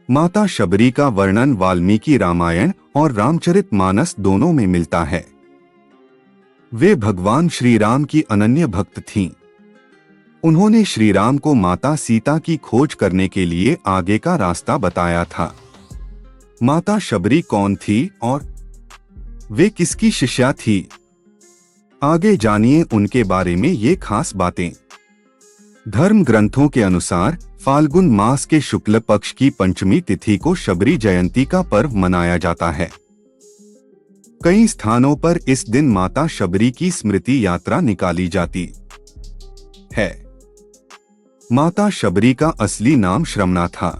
माता शबरी का वर्णन वाल्मीकि रामायण और रामचरितमानस दोनों में मिलता है। वे भगवान श्री राम की अनन्य भक्त थीं। उन्होंने श्री राम को माता सीता की खोज करने के लिए आगे का रास्ता बताया था। माता शबरी कौन थी और वे किसकी शिष्या थी? आगे जानिए उनके बारे में ये खास बातें। धर्म ग्रंथों के अनुसार फाल्गुन मास के शुक्ल पक्ष की पंचमी तिथि को शबरी जयंती का पर्व मनाया जाता है। कई स्थानों पर इस दिन माता शबरी की स्मृति यात्रा निकाली जाती है। माता शबरी का असली नाम श्रमणा था।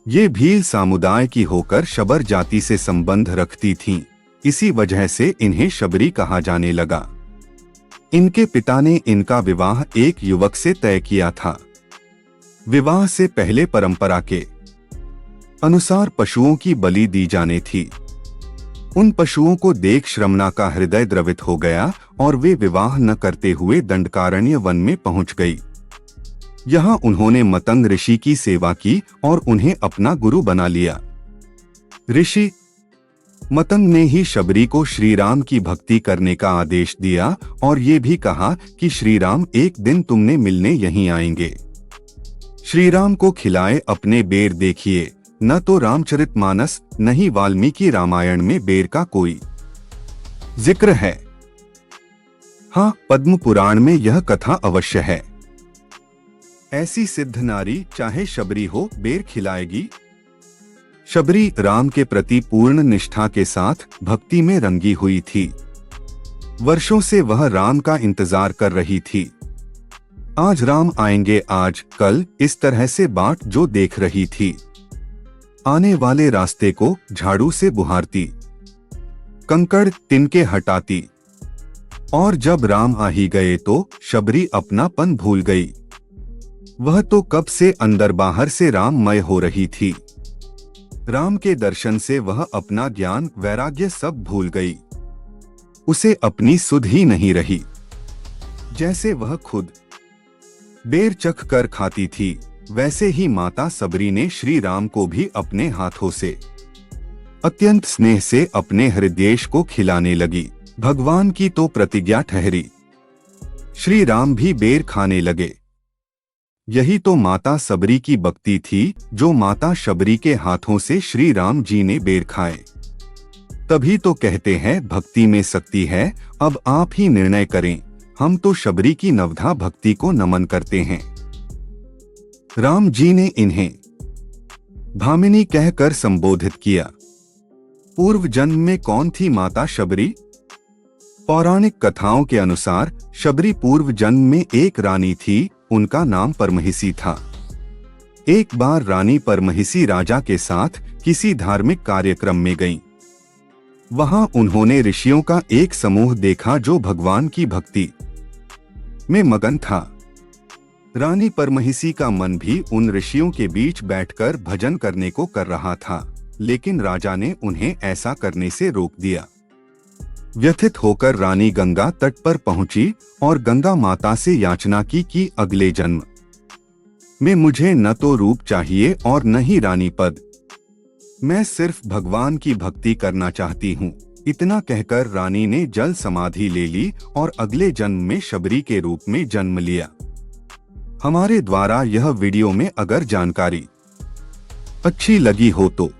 ये भील समुदाय की होकर शबर जाति से संबंध रखती थीं। इसी वजह से इन्हें शबरी कहा जाने लगा। इनके पिता ने इनका विवाह एक युवक से तय किया था। विवाह से पहले परंपरा के अनुसार पशुओं की बलि दी जाने थी। उन पशुओं को देख श्रमणा का हृदय द्रवित हो गया और वे विवाह न करते हुए दंडकारण्य वन में पहुंच गई। यहाँ उन्होंने मतंग ऋषि की सेवा की और उन्हें अपना गुरु बना लिया। ऋषि मतंग ने ही शबरी को श्री राम की भक्ति करने का आदेश दिया और ये भी कहा कि श्री राम एक दिन तुमने मिलने यहीं आएंगे। श्री राम को खिलाए अपने बेर देखिए। न तो रामचरितमानस न ही वाल्मीकि रामायण में बेर का कोई जिक्र है। हाँ, पद्म पुराण में यह कथा अवश्य है। ऐसी सिद्ध नारी चाहे शबरी हो बेर खिलाएगी। शबरी राम के प्रति पूर्ण निष्ठा के साथ भक्ति में रंगी हुई थी। वर्षों से वह राम का इंतजार कर रही थी। आज राम आएंगे, आज कल, इस तरह से बाट जो देख रही थी। आने वाले रास्ते को झाड़ू से बुहारती, कंकड़ तिनके हटाती, और जब राम आ ही गए तो शबरी अपनापन भूल गई। वह तो कब से अंदर बाहर से राममय हो रही थी। राम के दर्शन से वह अपना ज्ञान वैराग्य सब भूल गई। उसे अपनी सुध ही नहीं रही। जैसे वह खुद बेर चख कर खाती थी, वैसे ही माता शबरी ने श्री राम को भी अपने हाथों से अत्यंत स्नेह से अपने हृदयेश को खिलाने लगी। भगवान की तो प्रतिज्ञा ठहरी। श्री राम भी बेर खाने लगे। यही तो माता शबरी की भक्ति थी, जो माता शबरी के हाथों से श्री राम जी ने बेर खाए। तभी तो कहते हैं भक्ति में शक्ति है। अब आप ही निर्णय करें। हम तो शबरी की नवधा भक्ति को नमन करते हैं। राम जी ने इन्हें भामिनी कहकर संबोधित किया। पूर्व जन्म में कौन थी माता शबरी? पौराणिक कथाओं के अनुसार शबरी पूर्व जन्म में एक रानी थी। उनका नाम परमहिषी था। एक बार रानी परमहिषी राजा के साथ किसी धार्मिक कार्यक्रम में गईं। वहां उन्होंने ऋषियों का एक समूह देखा जो भगवान की भक्ति में मगन था। रानी परमहिषी का मन भी उन ऋषियों के बीच बैठकर भजन करने को कर रहा था, लेकिन राजा ने उन्हें ऐसा करने से रोक दिया। व्यथित होकर रानी गंगा तट पर पहुंची और गंगा माता से याचना की कि अगले जन्म में मुझे न तो रूप चाहिए और न ही रानी पद। मैं सिर्फ भगवान की भक्ति करना चाहती हूँ। इतना कहकर रानी ने जल समाधि ले ली और अगले जन्म में शबरी के रूप में जन्म लिया। हमारे द्वारा यह वीडियो में अगर जानकारी अच्छी लगी हो तो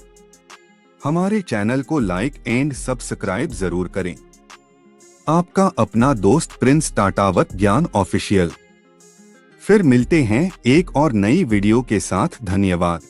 हमारे चैनल को लाइक एंड सब्सक्राइब जरूर करें। आपका अपना दोस्त प्रिंस टाटावत ज्ञान ऑफिशियल। फिर मिलते हैं एक और नई वीडियो के साथ। धन्यवाद।